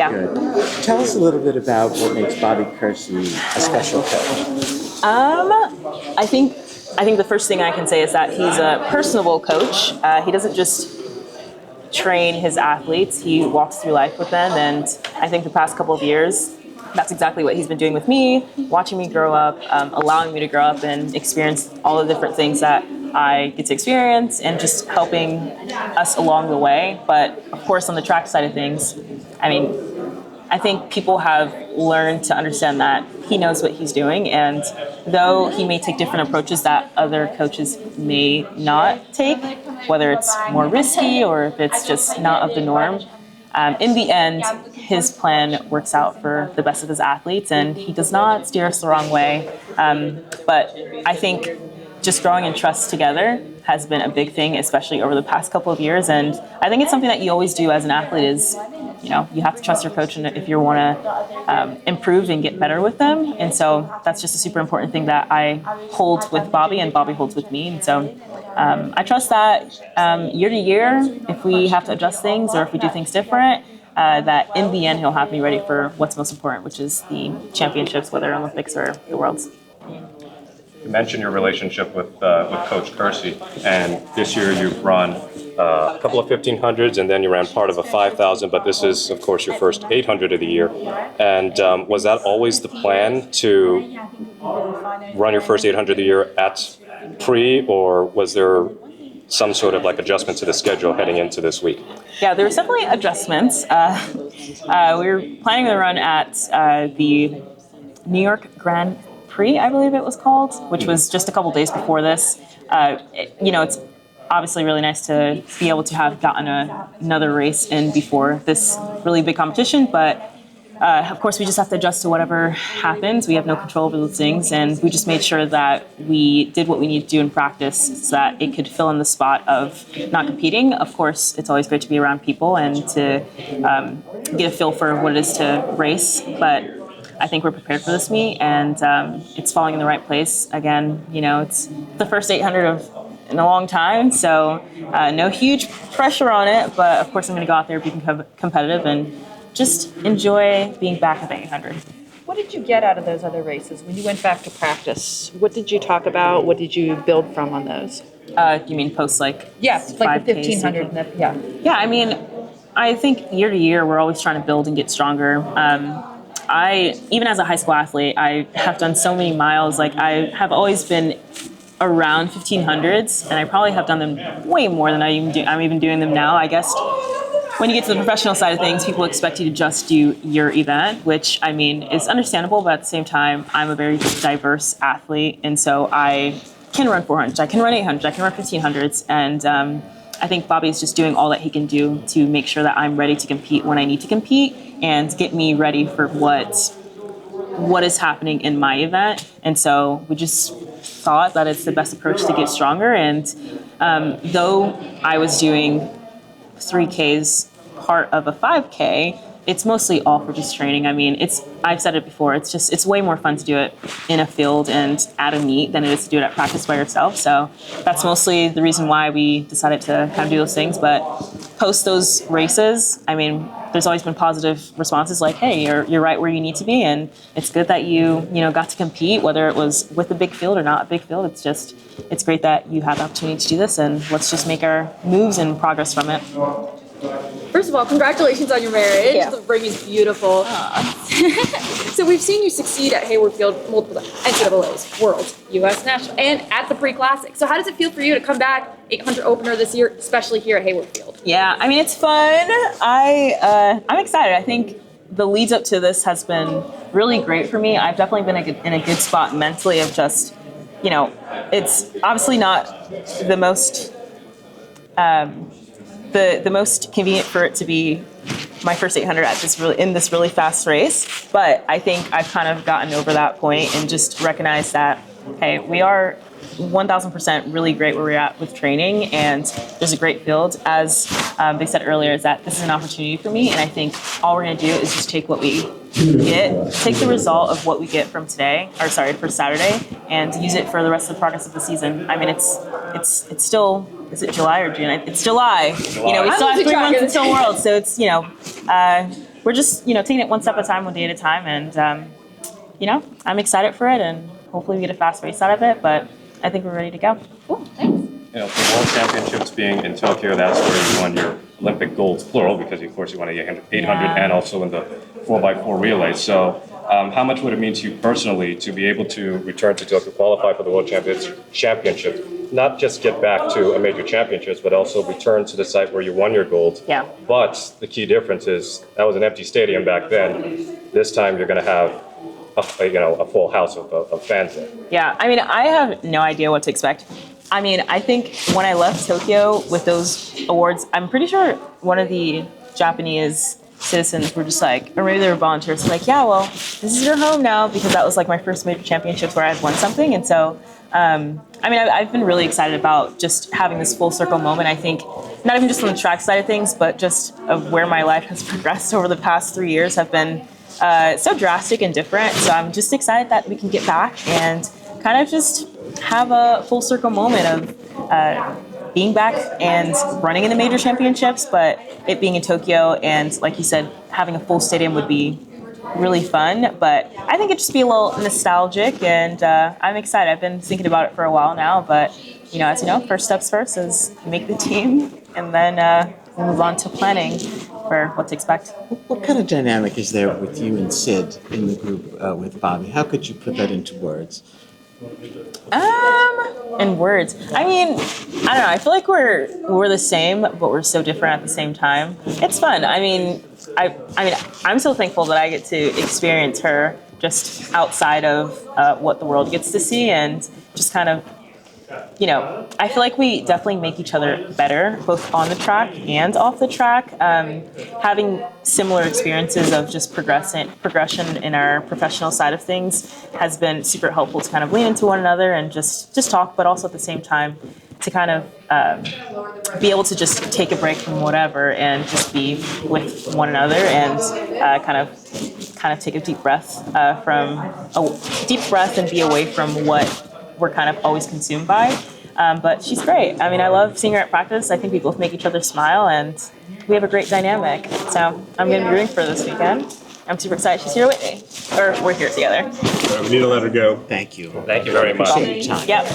Yeah. Good. Tell us a little bit about what makes Bobby Kersey a special coach. I think the first thing I can say is that he's a personable coach. He doesn't just train his athletes, he walks through life with them, and I think the past couple of years, that's exactly what he's been doing with me, watching me grow up, allowing me to grow up and experience all the different things that I get to experience, and just helping us along the way. But of course, on the track side of things, I think people have learned to understand that he knows what he's doing, and though he may take different approaches that other coaches may not take, whether it's more risky or if it's just not of the norm, in the end, his plan works out for the best of his athletes, and he does not steer us the wrong way. But I think just growing in trust together has been a big thing, especially over the past couple of years. And I think it's something that you always do as an athlete is, you have to trust your coach, and if you want to improve and get better with them. And so that's just a super important thing that I hold with Bobby, and Bobby holds with me. And so I trust that year to year, if we have to adjust things or if we do things different, that in the end he'll have me ready for what's most important, which is the championships, whether Olympics or the Worlds. You mentioned your relationship with Coach Kersey, and this year you've run a couple of 1500s, and then you ran part of a 5,000, but this is, of course, your first 800 of the year. And was that always the plan, to run your first 800 of the year at pre, or was there some sort of adjustment to the schedule heading into this week? Yeah, there was definitely adjustments. We were planning to run at the New York Grand Prix, I believe it was called, which was just a couple days before this. It's obviously really nice to be able to have gotten another race in before this really big competition, but of course we just have to adjust to whatever happens. We have no control over those things, and we just made sure that we did what we need to do in practice so that it could fill in the spot of not competing. Of course, it's always great to be around people and to get a feel for what it is to race, but I think we're prepared for this meet, and it's falling in the right place. Again, it's the first 800 in a long time, so no huge pressure on it, but of course I'm going to go out there, be competitive, and just enjoy being back at the 800. What did you get out of those other races? When you went back to practice, what did you talk about? What did you build from on those? You mean post Yes, like the 1500, yeah. Yeah, I think year to year we're always trying to build and get stronger. Even as a high school athlete, I have done so many miles. I have always been around 1500s, and I probably have done them way more than I'm even doing them now. I guess when you get to the professional side of things, people expect you to just do your event, which is understandable, but at the same time, I'm a very diverse athlete, and so I can run 400s, I can run 800s, I can run 1500s, and I think Bobby's just doing all that he can do to make sure that I'm ready to compete when I need to compete and get me ready for what is happening in my event. And so we just thought that it's the best approach to get stronger. And though I was doing 3Ks part of a 5K, it's mostly all for just training. I've said it before, it's way more fun to do it in a field and at a meet than it is to do it at practice by yourself. So that's mostly the reason why we decided to kind of do those things. But post those races, there's always been positive responses like, hey, you're right where you need to be, and it's good that you got to compete, whether it was with a big field or not a big field. It's great that you have the opportunity to do this, and let's just make our moves and progress from it. First of all, congratulations on your marriage. Yeah. The ring is beautiful. So we've seen you succeed at Hayward Field, multiple NCAAs, Worlds, U.S. National, and at the Pre-Classic. So how does it feel for you to come back 800 opener this year, especially here at Hayward Field? Yeah, it's fun. I'm excited. I think the leads up to this has been really great for me. I've definitely been in a good spot mentally of just, it's obviously not the most the most convenient for it to be my first 800 in this really fast race, but I think I've kind of gotten over that point and just recognized that, hey, we are 1,000% really great where we're at with training, and there's a great field. As they said earlier, is that this is an opportunity for me, and I think all we're going to do is just take what we get, take the result of what we get from for Saturday, and use it for the rest of the progress of the season. It's still, is it July or June? It's July. We still have 3 months until Worlds, so it's we're just, taking it one step at a time, one day at a time. And, I'm excited for it, and hopefully we get a fast race out of it. But I think we're ready to go. Cool, thanks. The World Championships being in Tokyo, that's where you won your Olympic golds, plural, because of course you won the 800 Yeah. and also in the 4x4 relay. So how much would it mean to you personally to be able to return to Tokyo, qualify for the World Championships, not just get back to a major championships, but also return to the site where you won your gold? Yeah. But the key difference is that was an empty stadium back then. This time you're going to have a full house of fans there. Yeah, I mean, I have no idea what to expect. I mean, I think when I left Tokyo with those awards, I'm pretty sure one of the Japanese citizens were just like, or maybe they were volunteers, like, yeah, well, this is your home now, because that was like my first major championships where I've won something. And so, I've been really excited about just having this full circle moment. I think not even just on the track side of things, but just of where my life has progressed over the past 3 years have been so drastic and different. So I'm just excited that we can get back and kind of just have a full circle moment of being back and running in the major championships, but it being in Tokyo and, like you said, having a full stadium would be really fun. But I think it'd just be a little nostalgic, and I'm excited. I've been thinking about it for a while now, but as you know, first steps first is make the team, and then we'll move on to planning for what to expect. What kind of dynamic is there with you and Sid in the group with Bobby? How could you put that into words? In words, I mean, I don't know. I feel like we're the same, but we're so different at the same time. It's fun. I'm so thankful that I get to experience her just outside of what the world gets to see, and just kind of, I feel like we definitely make each other better, both on the track and off the track. Having similar experiences of just progression in our professional side of things has been super helpful to kind of lean into one another and just talk, but also at the same time to kind of be able to just take a break from whatever and just be with one another and kind of take a deep breath and be away from what we're kind of always consumed by. But she's great. I mean, I love seeing her at practice. I think we both make each other smile, and we have a great dynamic. So I'm going to be rooting for her this weekend. I'm super excited she's here with me. Or we're here together. We need to let her go. Thank you. Thank you very much. Appreciate your time. Yep.